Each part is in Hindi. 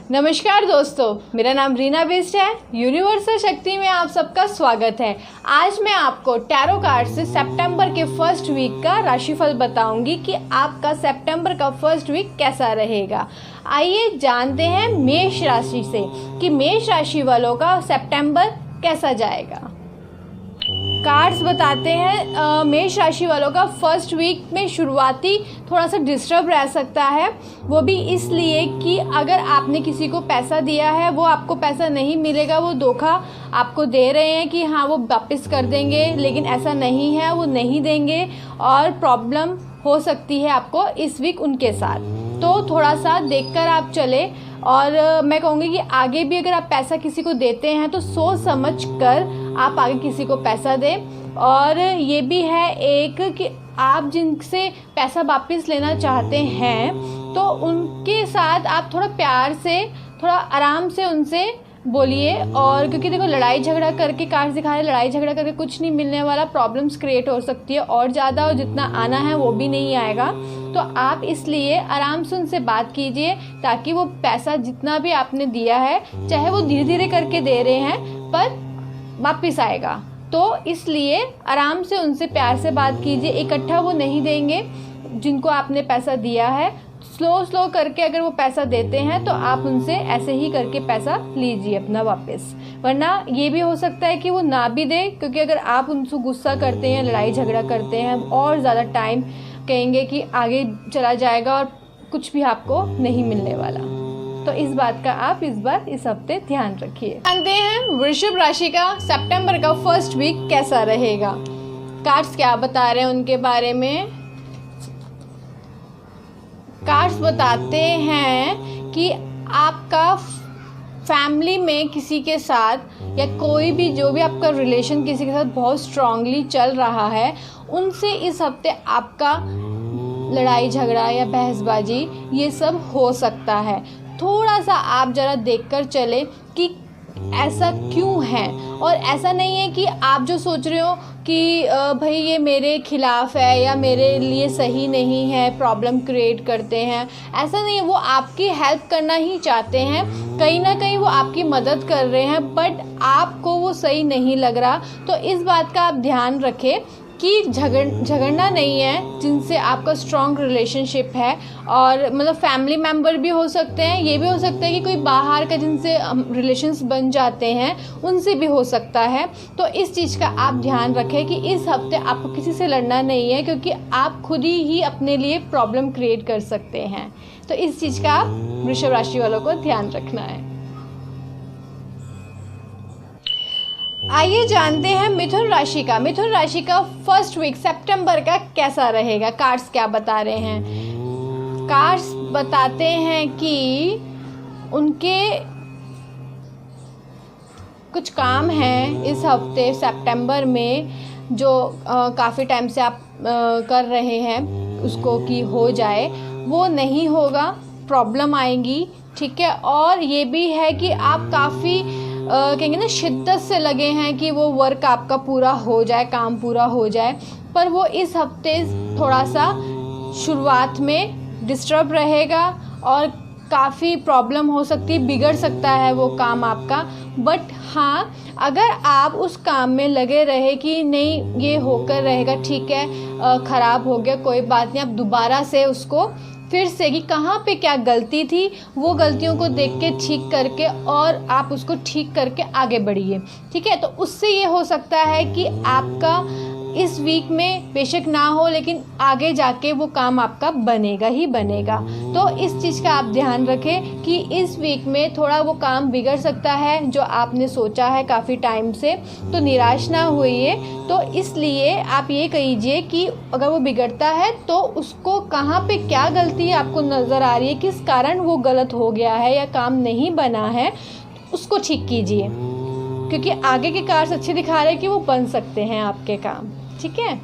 नमस्कार दोस्तों, मेरा नाम रीना बिस्ट है। यूनिवर्सल शक्ति में आप सबका स्वागत है। आज मैं आपको टैरो कार्ड से सितंबर के फर्स्ट वीक का राशिफल बताऊंगी कि आपका सितंबर का फर्स्ट वीक कैसा रहेगा। आइए जानते हैं मेष राशि से कि मेष राशि वालों का सितंबर कैसा जाएगा। कार्ड्स बताते हैं मेष राशि वालों का फर्स्ट वीक में शुरुआती थोड़ा सा डिस्टर्ब रह सकता है। वो भी इसलिए कि अगर आपने किसी को पैसा दिया है वो आपको पैसा नहीं मिलेगा। वो धोखा आपको दे रहे हैं कि हाँ वो वापस कर देंगे, लेकिन ऐसा नहीं है, वो नहीं देंगे और प्रॉब्लम हो सकती है आपको इस वीक उनके साथ। तो थोड़ा सा देखकर आप चले। और मैं कहूँगी कि आगे भी अगर आप पैसा किसी को देते हैं तो सोच समझ कर आप आगे किसी को पैसा दें। और ये भी है एक कि आप जिनसे पैसा वापस लेना चाहते हैं तो उनके साथ आप थोड़ा प्यार से, थोड़ा आराम से उनसे बोलिए। और क्योंकि देखो लड़ाई झगड़ा करके कार्ड दिखा रहे, लड़ाई झगड़ा करके कुछ नहीं मिलने वाला, प्रॉब्लम्स क्रिएट हो सकती है और ज़्यादा, और जितना आना है वो भी नहीं आएगा। तो आप इसलिए आराम से उनसे बात कीजिए ताकि वो पैसा जितना भी आपने दिया है, चाहे वो धीरे धीरे करके दे रहे हैं, पर वापस आएगा। तो इसलिए आराम से उनसे प्यार से बात कीजिए। इकट्ठा वो नहीं देंगे जिनको आपने पैसा दिया है। स्लो करके अगर वो पैसा देते हैं तो आप उनसे ऐसे ही करके पैसा लीजिए अपना वापस। वरना ये भी हो सकता है कि वो ना भी दे, क्योंकि अगर आप उनसे गुस्सा करते हैं, लड़ाई झगड़ा करते हैं और ज़्यादा टाइम कहेंगे कि आगे चला जाएगा और कुछ भी आपको नहीं मिलने वाला। तो इस बात का आप इस हफ्ते ध्यान रखिए। जानते हैं वृषभ राशि का सितंबर का फर्स्ट वीक कैसा रहेगा। कार्ड्स क्या बता रहे हैं उनके बारे में। कार्ड्स बताते हैं कि आपका फैमिली में किसी के साथ या कोई भी जो भी आपका रिलेशन किसी के साथ बहुत स्ट्रांगली चल रहा है, उनसे इस हफ्ते आपका लड़ाई झगड़ा या बहसबाजी ये सब हो सकता है। थोड़ा सा आप ज़रा देखकर चले कि ऐसा क्यों है। और ऐसा नहीं है कि आप जो सोच रहे हो कि भाई ये मेरे खिलाफ़ है या मेरे लिए सही नहीं है, प्रॉब्लम क्रिएट करते हैं, ऐसा नहीं है। वो आपकी हेल्प करना ही चाहते हैं, कहीं ना कहीं वो आपकी मदद कर रहे हैं, बट आपको वो सही नहीं लग रहा। तो इस बात का आप ध्यान रखें कि झगड़ना नहीं है जिनसे आपका स्ट्रॉन्ग रिलेशनशिप है। और मतलब फैमिली मेम्बर भी हो सकते हैं, ये भी हो सकता है कि कोई बाहर का जिनसे रिलेशंस बन जाते हैं उनसे भी हो सकता है। तो इस चीज़ का आप ध्यान रखें कि इस हफ्ते आपको किसी से लड़ना नहीं है, क्योंकि आप खुद ही अपने लिए प्रॉब्लम क्रिएट कर सकते हैं। तो इस चीज़ का आप वृषभ राशि वालों को ध्यान रखना है। आइए जानते हैं मिथुन राशि का। मिथुन राशि का फर्स्ट वीक सितंबर का कैसा रहेगा। कार्ड्स क्या बता रहे हैं। कार्ड्स बताते हैं कि उनके कुछ काम हैं इस हफ्ते सितंबर में जो काफ़ी टाइम से आप कर रहे हैं उसको कि हो जाए, वो नहीं होगा, प्रॉब्लम आएंगी, ठीक है। और ये भी है कि आप काफ़ी कहेंगे ना शिद्दत से लगे हैं कि वो वर्क आपका पूरा हो जाए, काम पूरा हो जाए, पर वो इस हफ्ते थोड़ा सा शुरुआत में डिस्टर्ब रहेगा और काफ़ी प्रॉब्लम हो सकती है, बिगड़ सकता है वो काम आपका। बट हाँ, अगर आप उस काम में लगे रहे कि नहीं ये होकर रहेगा, ठीक है, ख़राब हो गया कोई बात नहीं, आप दोबारा से उसको फिर से कि कहाँ पे क्या गलती थी, वो गलतियों को देख के ठीक करके और आप उसको ठीक करके आगे बढ़िए, ठीक है। तो उससे ये हो सकता है कि आपका इस वीक में बेशक ना हो, लेकिन आगे जाके वो काम आपका बनेगा ही बनेगा। तो इस चीज़ का आप ध्यान रखें कि इस वीक में थोड़ा वो काम बिगड़ सकता है जो आपने सोचा है काफ़ी टाइम से, तो निराश ना होइए। तो इसलिए आप ये कहिए कि अगर वो बिगड़ता है तो उसको कहाँ पे क्या गलती आपको नज़र आ रही है, किस कारण वो गलत हो गया है या काम नहीं बना है, उसको ठीक कीजिए, क्योंकि आगे के कार्ड्स अच्छे दिखा रहे हैं कि वो बन सकते हैं आपके काम, ठीक है।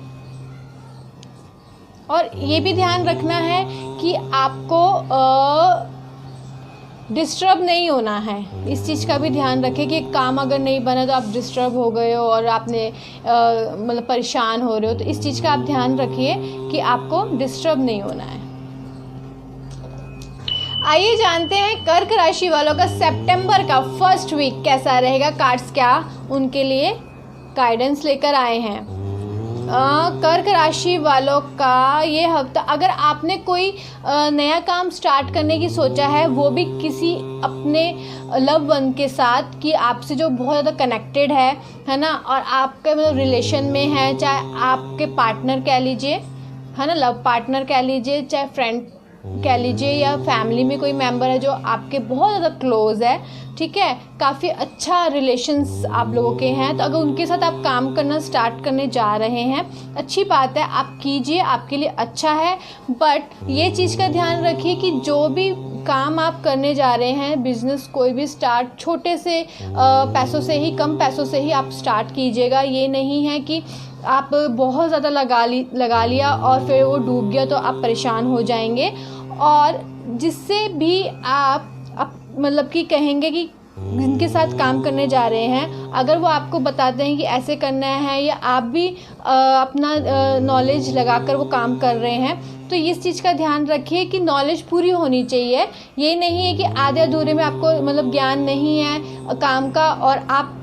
और ये भी ध्यान रखना है कि आपको डिस्टर्ब नहीं होना है। इस चीज़ का भी ध्यान रखें कि काम अगर नहीं बना तो आप डिस्टर्ब हो गए हो और आपने मतलब परेशान हो रहे हो, तो इस चीज़ का आप ध्यान रखिए कि आपको डिस्टर्ब नहीं होना है। आइए जानते हैं कर्क राशि वालों का सितंबर का फर्स्ट वीक कैसा रहेगा। कार्ड्स क्या उनके लिए गाइडेंस लेकर आए हैं। कर्क राशि वालों का ये हफ्ता, अगर आपने कोई नया काम स्टार्ट करने की सोचा है, वो भी किसी अपने लव वन के साथ कि आपसे जो बहुत ज़्यादा कनेक्टेड है ना, और आपके मतलब रिलेशन में है, चाहे आपके पार्टनर कह लीजिए, है ना, लव पार्टनर कह लीजिए, चाहे फ्रेंड कह लीजिए, या फैमिली में कोई मेंबर है जो आपके बहुत ज़्यादा क्लोज है, ठीक है, काफ़ी अच्छा रिलेशंस आप लोगों के हैं, तो अगर उनके साथ आप काम करना स्टार्ट करने जा रहे हैं, अच्छी बात है, आप कीजिए, आपके लिए अच्छा है। बट ये चीज़ का ध्यान रखिए कि जो भी काम आप करने जा रहे हैं, बिज़नेस कोई भी स्टार्ट छोटे से पैसों से ही, कम पैसों से ही आप स्टार्ट कीजिएगा। ये नहीं है कि आप बहुत ज़्यादा लगा लिया और फिर वो डूब गया तो आप परेशान हो जाएंगे। और जिससे भी आप मतलब कि कहेंगे कि जिनके साथ काम करने जा रहे हैं, अगर वो आपको बताते हैं कि ऐसे करना है, या आप भी अपना नॉलेज लगाकर वो काम कर रहे हैं, तो इस चीज़ का ध्यान रखिए कि नॉलेज पूरी होनी चाहिए। ये नहीं है कि आधे अधूरे में आपको मतलब ज्ञान नहीं है काम का और आप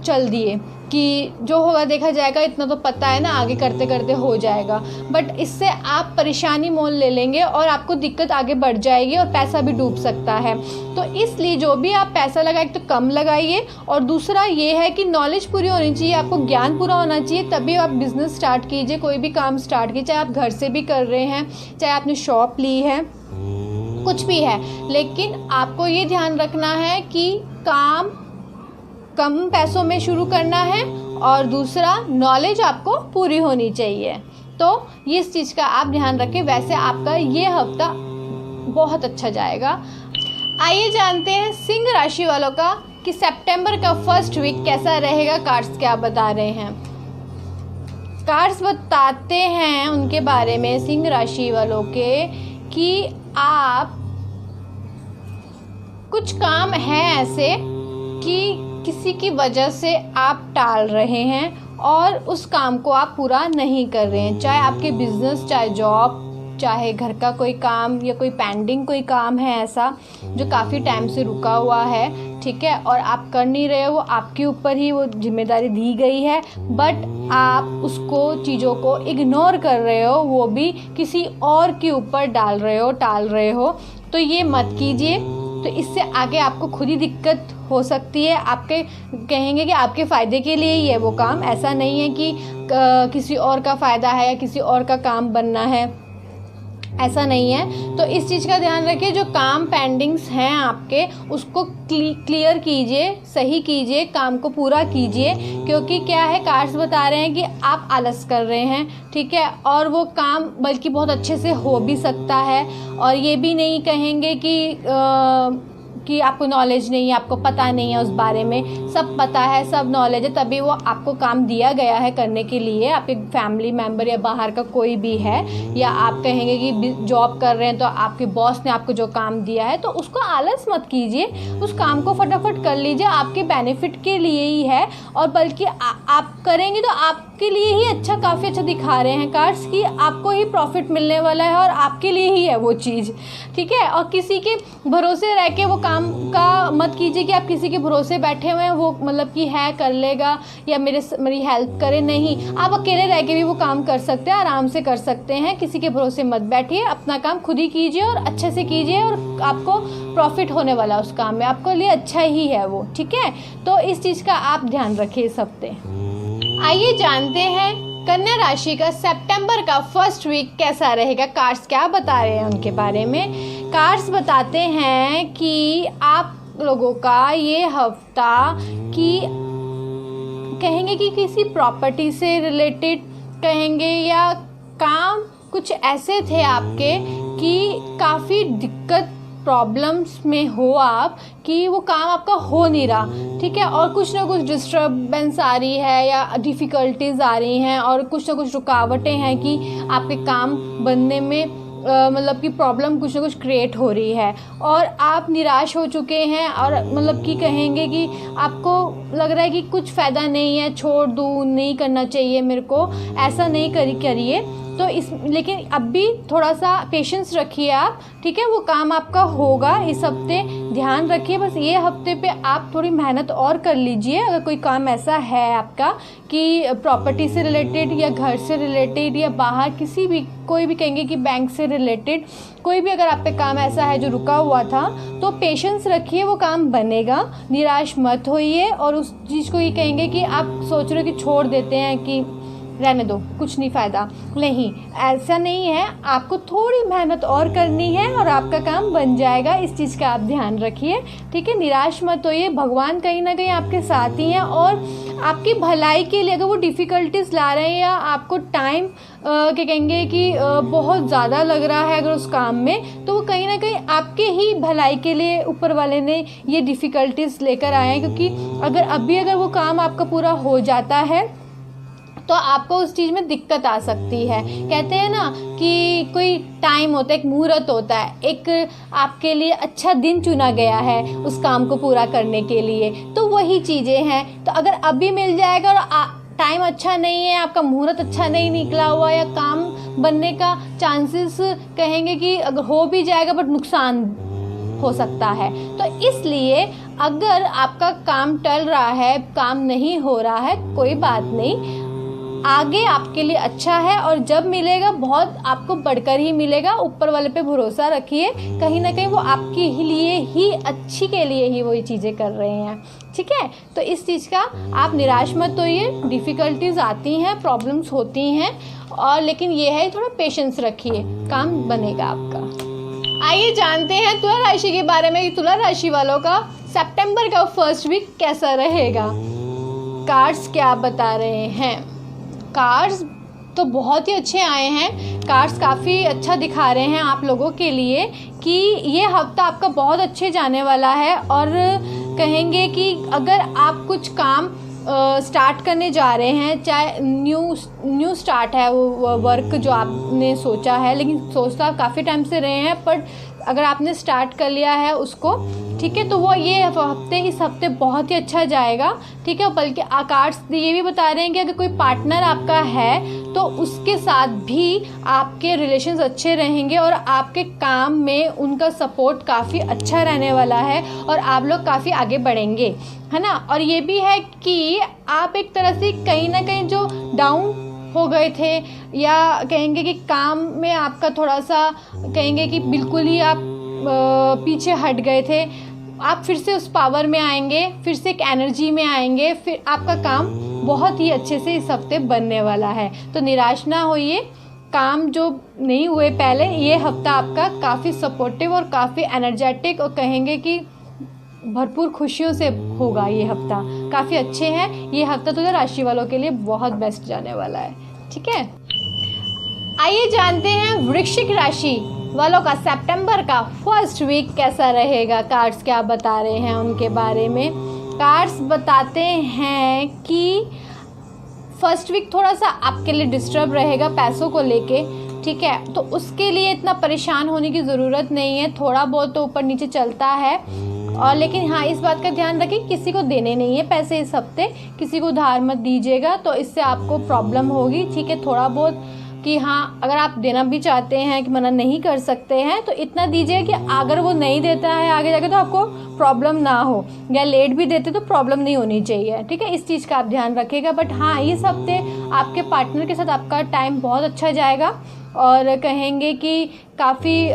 चल दिए कि जो होगा देखा जाएगा, इतना तो पता है ना, आगे करते करते हो जाएगा। बट इससे आप परेशानी मोल ले लेंगे और आपको दिक्कत आगे बढ़ जाएगी और पैसा भी डूब सकता है। तो इसलिए जो भी आप पैसा लगाए तो कम लगाइए, और दूसरा ये है कि नॉलेज पूरी होनी चाहिए, आपको ज्ञान पूरा होना चाहिए, तभी आप बिज़नेस स्टार्ट कीजिए, कोई भी काम स्टार्ट कीजिए, चाहे आप घर से भी कर रहे हैं, चाहे आपने शॉप ली है, कुछ भी है। लेकिन आपको ये ध्यान रखना है कि काम कम पैसों में शुरू करना है, और दूसरा नॉलेज आपको पूरी होनी चाहिए। तो इस चीज़ का आप ध्यान रखें, वैसे आपका ये हफ्ता बहुत अच्छा जाएगा। आइए जानते हैं सिंह राशि वालों का कि सितंबर का फर्स्ट वीक कैसा रहेगा। कार्ड्स क्या बता रहे हैं। कार्ड्स बताते हैं उनके बारे में, सिंह राशि वालों के, कि आप कुछ काम है ऐसे कि किसी की वजह से आप टाल रहे हैं और उस काम को आप पूरा नहीं कर रहे हैं, चाहे आपके बिजनेस, चाहे जॉब, चाहे घर का कोई काम, या कोई पेंडिंग कोई काम है ऐसा जो काफ़ी टाइम से रुका हुआ है, ठीक है, और आप कर नहीं रहे हो, वो आपके ऊपर ही वो जिम्मेदारी दी गई है, बट आप उसको चीज़ों को इग्नोर कर रहे हो, वो भी किसी और के ऊपर डाल रहे हो, टाल रहे हो। तो ये मत कीजिए, तो इससे आगे आपको खुद ही दिक्कत हो सकती है। आपके कहेंगे कि आपके फ़ायदे के लिए ही है वो काम, ऐसा नहीं है कि किसी और का फ़ायदा है या किसी और का काम बनना है, ऐसा नहीं है। तो इस चीज़ का ध्यान रखिए, जो काम पेंडिंग्स हैं आपके, उसको क्लियर कीजिए, सही कीजिए, काम को पूरा कीजिए, क्योंकि क्या है, कार्ड्स बता रहे हैं कि आप आलस कर रहे हैं, ठीक है, और वो काम बल्कि बहुत अच्छे से हो भी सकता है। और ये भी नहीं कहेंगे कि आपको नॉलेज नहीं है, आपको पता नहीं है उस बारे में, सब पता है, सब नॉलेज है, तभी वो आपको काम दिया गया है करने के लिए। आपके फैमिली मेम्बर या बाहर का कोई भी है, या आप कहेंगे कि जॉब कर रहे हैं तो आपके बॉस ने आपको जो काम दिया है, तो उसको आलस मत कीजिए, उस काम को फटाफट कर लीजिए, आपके बेनिफिट के लिए ही है, और बल्कि आप करेंगे तो आपके लिए ही अच्छा, काफ़ी अच्छा दिखा रहे हैं कार्ड्स की, आपको ही प्रॉफिट मिलने वाला है और आपके लिए ही है वो चीज़, ठीक है। और किसी के भरोसे रह के वो काम का मत कीजिए कि आप किसी के भरोसे बैठे हुए हैं, वो मतलब कि है कर लेगा या मेरी हेल्प करे, नहीं, आप अकेले रह के भी वो काम कर सकते हैं, आराम से कर सकते हैं। किसी के भरोसे मत बैठिए, अपना काम खुद ही कीजिए और अच्छे से कीजिए, और आपको प्रॉफिट होने वाला है उस काम में, आपके लिए अच्छा ही है वो, ठीक है। तो इस चीज़ का आप ध्यान रखिए इस हफ्ते। आइए जानते हैं कन्या राशि का सितंबर का फर्स्ट वीक कैसा रहेगा। कार्ड्स क्या बता रहे हैं उनके बारे में। कार्ड्स बताते हैं कि आप लोगों का ये हफ्ता कि कहेंगे कि किसी प्रॉपर्टी से रिलेटेड कहेंगे, या काम कुछ ऐसे थे आपके कि काफ़ी दिक्कत प्रॉब्लम्स में हो आप, कि वो काम आपका हो नहीं रहा, ठीक है, और कुछ ना कुछ डिस्टर्बेंस आ रही है या डिफ़िकल्टीज आ रही हैं, और कुछ ना कुछ रुकावटें हैं कि आपके काम बनने में मतलब कि प्रॉब्लम कुछ ना कुछ क्रिएट हो रही है, और आप निराश हो चुके हैं, और मतलब कि कहेंगे कि आपको लग रहा है कि कुछ फ़ायदा नहीं है, छोड़ दूँ, नहीं करना चाहिए मेरे को, ऐसा नहीं करिए। तो इस लेकिन अब भी थोड़ा सा पेशेंस रखिए आप, ठीक है। वो काम आपका होगा इस हफ्ते, ध्यान रखिए। बस ये हफ्ते पे आप थोड़ी मेहनत और कर लीजिए। अगर कोई काम ऐसा है आपका कि प्रॉपर्टी से रिलेटेड या घर से रिलेटेड या बाहर किसी भी, कोई भी कहेंगे कि बैंक से रिलेटेड कोई भी अगर आप पे काम ऐसा है जो रुका हुआ था, तो पेशेंस रखिए, वो काम बनेगा। निराश मत होइए। और उस चीज़ को ये कहेंगे कि आप सोच रहे हो कि छोड़ देते हैं कि रहने दो, कुछ नहीं फ़ायदा, नहीं, ऐसा नहीं है। आपको थोड़ी मेहनत और करनी है और आपका काम बन जाएगा। इस चीज़ का आप ध्यान रखिए, ठीक है। निराश मत होइए, भगवान कहीं ना कहीं आपके साथ ही हैं और आपकी भलाई के लिए। अगर वो डिफ़िकल्टीज ला रहे हैं या आपको टाइम क्या कहेंगे कि बहुत ज़्यादा लग रहा है अगर उस काम में, तो वो कहीं ना कहीं आपके ही भलाई के लिए ऊपर वाले ने ये डिफ़िकल्टीज लेकर आए हैं। क्योंकि अगर वो काम आपका पूरा हो जाता है तो आपको उस चीज़ में दिक्कत आ सकती है। कहते हैं ना कि कोई टाइम होता है, एक मुहूर्त होता है, एक आपके लिए अच्छा दिन चुना गया है उस काम को पूरा करने के लिए, तो वही चीज़ें हैं। तो अगर अभी मिल जाएगा और टाइम अच्छा नहीं है, आपका मुहूर्त अच्छा नहीं निकला हुआ या काम बनने का चांसेस कहेंगे कि अगर हो भी जाएगा बट नुकसान हो सकता है। तो इसलिए अगर आपका काम टल रहा है, काम नहीं हो रहा है, कोई बात नहीं, आगे आपके लिए अच्छा है और जब मिलेगा बहुत आपको बढ़कर ही मिलेगा। ऊपर वाले पे भरोसा रखिए, कहीं ना कहीं वो आपके ही लिए ही अच्छी के लिए ही वही चीज़ें कर रहे हैं, ठीक है। तो इस चीज़ का आप निराश मत होइए। डिफ़िकल्टीज आती हैं, प्रॉब्लम्स होती हैं, और लेकिन ये है थोड़ा पेशेंस रखिए, काम बनेगा आपका। आइए जानते हैं तुला राशि के बारे में। तुला राशि वालों का सितंबर का फर्स्ट वीक कैसा रहेगा, कार्ड्स क्या बता रहे हैं। कार्ड्स तो बहुत ही अच्छे आए हैं। कार्ड्स काफ़ी अच्छा दिखा रहे हैं आप लोगों के लिए कि ये हफ्ता आपका बहुत अच्छे जाने वाला है। और कहेंगे कि अगर आप कुछ काम स्टार्ट करने जा रहे हैं, चाहे न्यू स्टार्ट है वो वर्क जो आपने सोचा है, लेकिन सोचता आप काफ़ी टाइम से रहे हैं, पर अगर आपने स्टार्ट कर लिया है उसको, ठीक है, तो वो ये इस हफ्ते बहुत ही अच्छा जाएगा, ठीक है। बल्कि कार्ड्स ये भी बता रहे हैं कि अगर कोई पार्टनर आपका है तो उसके साथ भी आपके रिलेशंस अच्छे रहेंगे और आपके काम में उनका सपोर्ट काफ़ी अच्छा रहने वाला है और आप लोग काफ़ी आगे बढ़ेंगे, है ना। और ये भी है कि आप एक तरह से कहीं ना कहीं जो डाउन हो गए थे या कहेंगे कि काम में आपका थोड़ा सा कहेंगे कि बिल्कुल ही आप पीछे हट गए थे, आप फिर से उस पावर में आएंगे, फिर से एक एनर्जी में आएंगे, फिर आपका काम बहुत ही अच्छे से इस हफ्ते बनने वाला है। तो निराश ना होइए, काम जो नहीं हुए पहले, ये हफ्ता आपका काफ़ी सपोर्टिव और काफ़ी एनर्जेटिक और कहेंगे कि भरपूर खुशियों से होगा। ये हफ्ता काफ़ी अच्छे हैं। ये हफ्ता तो राशि वालों के लिए बहुत बेस्ट जाने वाला है, ठीक है। आइए जानते हैं वृश्चिक राशि वालों का सितंबर का फर्स्ट वीक कैसा रहेगा। कार्ड्स क्या बता रहे हैं उनके बारे में। कार्ड्स बताते हैं कि फर्स्ट वीक थोड़ा सा आपके लिए डिस्टर्ब रहेगा पैसों को लेके, ठीक है। तो उसके लिए इतना परेशान होने की ज़रूरत नहीं है, थोड़ा बहुत तो ऊपर नीचे चलता है। और लेकिन हाँ, इस बात का ध्यान रखें किसी को देने नहीं है पैसे इस हफ्ते, किसी को उधार मत दीजिएगा, तो इससे आपको प्रॉब्लम होगी, ठीक है। थोड़ा बहुत कि हाँ, अगर आप देना भी चाहते हैं कि मना नहीं कर सकते हैं तो इतना दीजिए कि अगर वो नहीं देता है आगे जाके तो आपको प्रॉब्लम ना हो, या लेट भी देते तो प्रॉब्लम नहीं होनी चाहिए, ठीक है। इस चीज़ का आप ध्यान रखिएगा। बट हाँ, इस हफ्ते आपके पार्टनर के साथ आपका टाइम बहुत अच्छा जाएगा और कहेंगे कि काफ़ी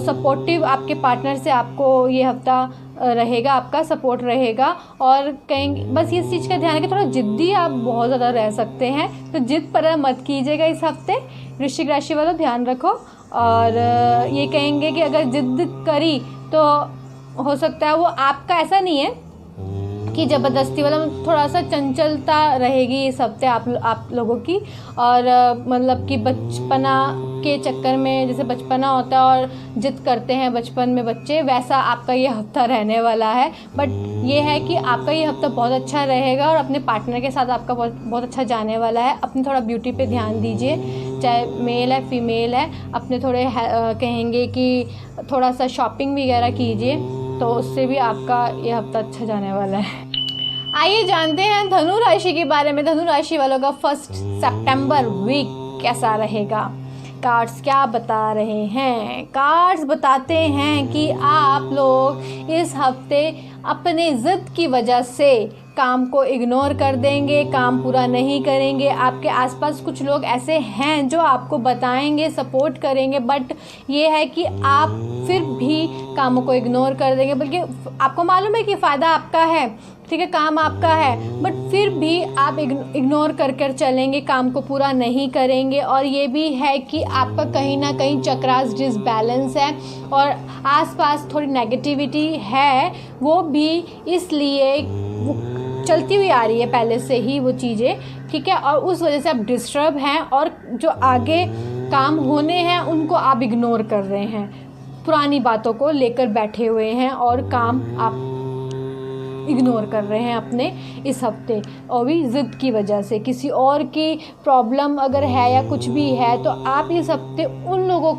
सपोर्टिव आपके पार्टनर से आपको ये हफ्ता रहेगा, आपका सपोर्ट रहेगा। और कहेंगे बस इस चीज़ का ध्यान रखें, थोड़ा ज़िद्दी आप बहुत ज़्यादा रह सकते हैं, तो जिद पर मत कीजिएगा इस हफ्ते। वृश्चिक राशि वालों ध्यान रखो। और ये कहेंगे कि अगर जिद करी तो हो सकता है वो आपका, ऐसा नहीं है कि ज़बरदस्ती वाला, थोड़ा सा चंचलता रहेगी इस हफ्ते आप लोगों की। और मतलब कि बचपना के चक्कर में, जैसे बचपना होता है और जिद करते हैं बचपन में बच्चे, वैसा आपका ये हफ्ता रहने वाला है। बट ये है कि आपका ये हफ्ता बहुत अच्छा रहेगा और अपने पार्टनर के साथ आपका बहुत अच्छा जाने वाला है। अपनी थोड़ा ब्यूटी पे ध्यान दीजिए, चाहे मेल है फीमेल है, अपने थोड़े कहेंगे कि थोड़ा सा शॉपिंग वगैरह कीजिए, तो उससे भी आपका ये हफ्ता अच्छा जाने वाला है। आइए जानते हैं धनु राशि के बारे में। धनु राशि वालों का फर्स्ट सितंबर वीक कैसा रहेगा। कार्ड्स क्या बता रहे हैं। कार्ड्स बताते हैं कि आप लोग इस हफ्ते अपने ज़िद की वजह से काम को इग्नोर कर देंगे, काम पूरा नहीं करेंगे। आपके आसपास कुछ लोग ऐसे हैं जो आपको बताएंगे, सपोर्ट करेंगे, बट ये है कि आप फिर भी कामों को इग्नोर कर देंगे। बल्कि आपको मालूम है कि फ़ायदा आपका है, ठीक है, काम आपका है, बट फिर भी आप इग्नोर कर कर चलेंगे, काम को पूरा नहीं करेंगे। और ये भी है कि आपका कहीं ना कहीं चक्रास डिसबैलेंस है और आसपास थोड़ी नेगेटिविटी है, वो भी इसलिए वो चलती हुई आ रही है पहले से ही वो चीज़ें, ठीक है, और उस वजह से आप डिस्टर्ब हैं और जो आगे काम होने हैं उनको आप इग्नोर कर रहे हैं, पुरानी बातों को लेकर बैठे हुए हैं और काम आप इग्नोर कर रहे हैं अपने इस हफ्ते, और भी ज़िद की वजह से। किसी और की प्रॉब्लम अगर है या कुछ भी है तो आप इस हफ्ते उन लोगों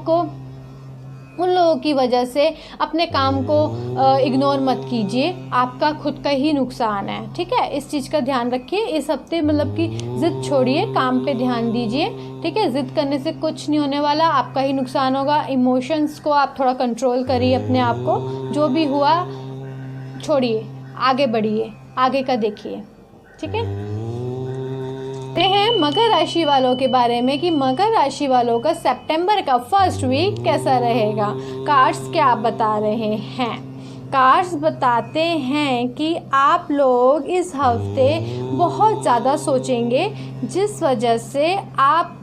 की वजह से अपने काम को इग्नोर मत कीजिए, आपका खुद का ही नुकसान है, ठीक है। इस चीज़ का ध्यान रखिए इस हफ्ते, मतलब कि ज़िद छोड़िए, काम पे ध्यान दीजिए, ठीक है। ज़िद करने से कुछ नहीं होने वाला, आपका ही नुकसान होगा। इमोशंस को आप थोड़ा कंट्रोल करिए अपने आप को, जो भी हुआ छोड़िए, आगे बढ़िए, आगे का देखिए, ठीक है। हैं मकर राशि वालों के बारे में कि मकर राशि वालों का सितंबर का फर्स्ट वीक कैसा रहेगा। कार्ड्स क्या बता रहे हैं। कार्ड्स बताते हैं कि आप लोग इस हफ्ते बहुत ज़्यादा सोचेंगे, जिस वजह से आप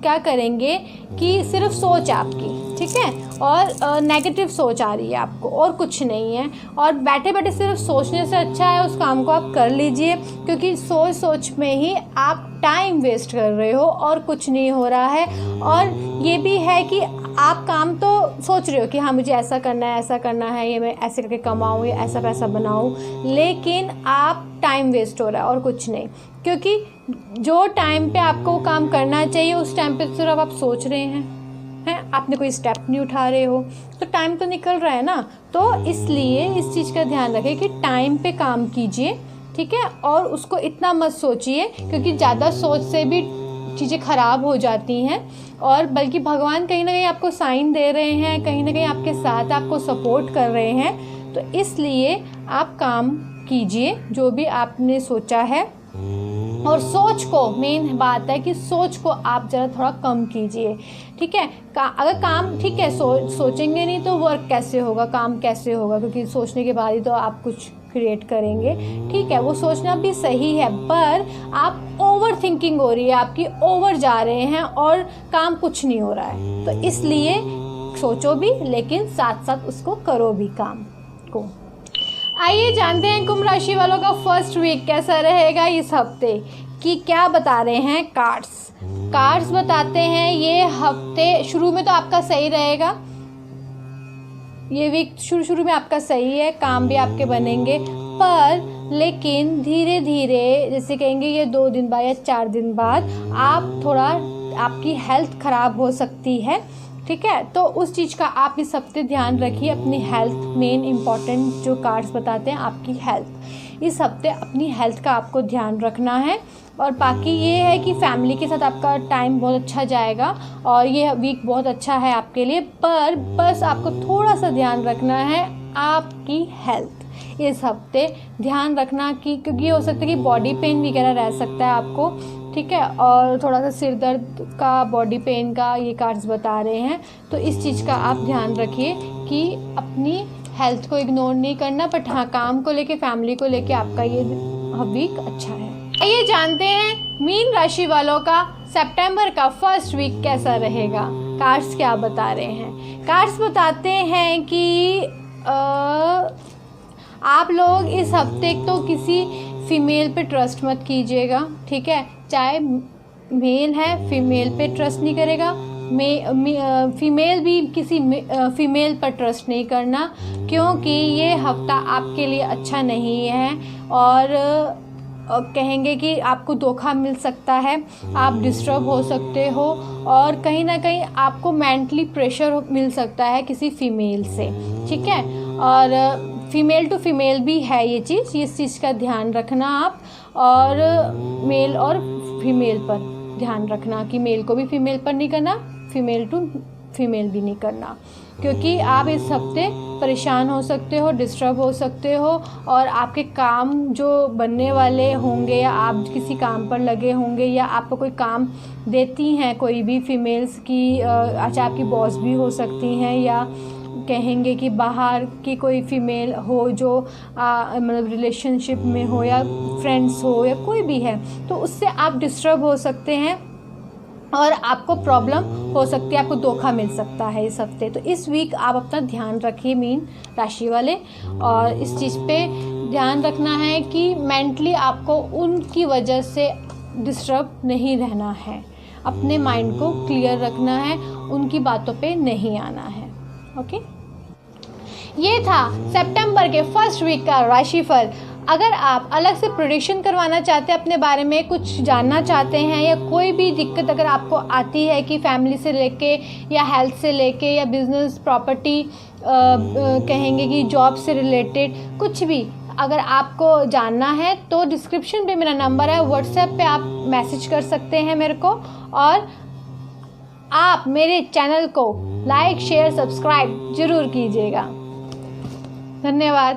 क्या करेंगे कि सिर्फ सोच आपकी, ठीक है, और नेगेटिव सोच आ रही है आपको, और कुछ नहीं है। और बैठे बैठे सिर्फ सोचने से अच्छा है उस काम को आप कर लीजिए, क्योंकि सोच में ही आप टाइम वेस्ट कर रहे हो और कुछ नहीं हो रहा है। और ये भी है कि आप काम तो सोच रहे हो कि हाँ मुझे ऐसा करना है, ये मैं ऐसे करके कमाऊँ या ऐसा पैसा बनाऊँ, लेकिन आप टाइम वेस्ट हो रहा है और कुछ नहीं। क्योंकि जो टाइम पे आपको काम करना चाहिए उस टाइम पे सिर्फ आप सोच रहे हैं, आपने कोई स्टेप नहीं उठा रहे हो, तो टाइम तो निकल रहा है ना। तो इसलिए इस चीज़ का ध्यान रखें कि टाइम पे काम कीजिए, ठीक है, और उसको इतना मत सोचिए, क्योंकि ज़्यादा सोच से भी चीज़ें ख़राब हो जाती हैं। और बल्कि भगवान कहीं ना कहीं आपको साइन दे रहे हैं, कहीं ना कहीं आपके साथ आपको सपोर्ट कर रहे हैं। तो इसलिए आप काम कीजिए जो भी आपने सोचा है, और सोच को, मेन बात है कि सोच को आप ज़रा थोड़ा कम कीजिए, ठीक है। अगर काम, ठीक है, सोचेंगे नहीं तो वर्क कैसे होगा, काम कैसे होगा, क्योंकि सोचने के बाद ही तो आप कुछ क्रिएट करेंगे, ठीक है। वो सोचना भी सही है, पर आप ओवर थिंकिंग हो रही है आपकी, ओवर जा रहे हैं और काम कुछ नहीं हो रहा है। तो इसलिए सोचो भी, लेकिन साथ साथ उसको करो भी काम को। आइए जानते हैं कुंभ राशि वालों का फर्स्ट वीक कैसा रहेगा इस हफ्ते, कि क्या बता रहे हैं कार्ड्स बताते हैं ये हफ्ते शुरू में तो आपका सही रहेगा, ये वीक शुरू में आपका सही है, काम भी आपके बनेंगे, पर लेकिन धीरे धीरे, जैसे कहेंगे ये 2 दिन बाद या 4 दिन बाद आप थोड़ा, आपकी हेल्थ ख़राब हो सकती है, ठीक है। तो उस चीज़ का आप इस हफ्ते ध्यान रखिए, अपनी हेल्थ, मेन इम्पॉर्टेंट जो कार्ड्स बताते हैं आपकी हेल्थ, इस हफ्ते अपनी हेल्थ का आपको ध्यान रखना है। और बाकी ये है कि फैमिली के साथ आपका टाइम बहुत अच्छा जाएगा और ये वीक बहुत अच्छा है आपके लिए, पर बस आपको थोड़ा सा ध्यान रखना है आपकी हेल्थ इस हफ्ते, ध्यान रखना कि, क्योंकि हो सकता है कि बॉडी पेन वगैरह रह सकता है आपको, ठीक है, और थोड़ा सा सिर दर्द का, बॉडी पेन का ये कार्ड्स बता रहे हैं। तो इस चीज़ का आप ध्यान रखिए कि अपनी हेल्थ को इग्नोर नहीं करना, बट हाँ काम को लेके, फैमिली को लेके आपका ये वीक अच्छा है। आइए जानते हैं मीन राशि वालों का सितंबर का फर्स्ट वीक कैसा रहेगा। कार्ड्स क्या बता रहे हैं। कार्ड्स बताते हैं कि आप लोग इस हफ्ते तो किसी फीमेल पे ट्रस्ट मत कीजिएगा, ठीक है, चाहे मेल है, फीमेल पे ट्रस्ट नहीं करेगा, फीमेल भी किसी फीमेल पर ट्रस्ट नहीं करना, क्योंकि ये हफ्ता आपके लिए अच्छा नहीं है। और कहेंगे कि आपको धोखा मिल सकता है, आप डिस्टर्ब हो सकते हो, और कहीं ना कहीं आपको मेंटली प्रेशर मिल सकता है किसी फीमेल से, ठीक है। और फीमेल टू फीमेल भी है ये चीज़, इस चीज़ का ध्यान रखना आप, और मेल और फीमेल पर ध्यान रखना कि मेल को भी फीमेल पर नहीं करना, फीमेल टू फीमेल भी नहीं करना, क्योंकि आप इस हफ्ते परेशान हो सकते हो, डिस्टर्ब हो सकते हो और आपके काम जो बनने वाले होंगे या आप किसी काम पर लगे होंगे या आपको कोई काम देती हैं कोई भी फीमेल्स की, अच्छा आपकी बॉस भी हो सकती हैं या कहेंगे कि बाहर की कोई फीमेल हो जो मतलब रिलेशनशिप में हो या फ्रेंड्स हो या कोई भी है, तो उससे आप डिस्टर्ब हो सकते हैं और आपको प्रॉब्लम हो सकती है, आपको धोखा मिल सकता है इस हफ्ते। तो इस वीक आप अपना ध्यान रखिए मीन राशि वाले, और इस चीज़ पे ध्यान रखना है कि मेंटली आपको उनकी वजह से डिस्टर्ब नहीं रहना है, अपने माइंड को क्लियर रखना है, उनकी बातों पे नहीं आना है। ओके, ये था सितंबर के फर्स्ट वीक का राशिफल। अगर आप अलग से प्रेडिक्शन करवाना चाहते हैं, अपने बारे में कुछ जानना चाहते हैं या कोई भी दिक्कत अगर आपको आती है कि फैमिली से लेके या हेल्थ से लेके या बिजनेस प्रॉपर्टी कहेंगे कि जॉब से रिलेटेड कुछ भी अगर आपको जानना है तो डिस्क्रिप्शन पे मेरा नंबर है, व्हाट्सएप पे आप मैसेज कर सकते हैं मेरे को, और आप मेरे चैनल को लाइक शेयर सब्सक्राइब ज़रूर कीजिएगा। धन्यवाद।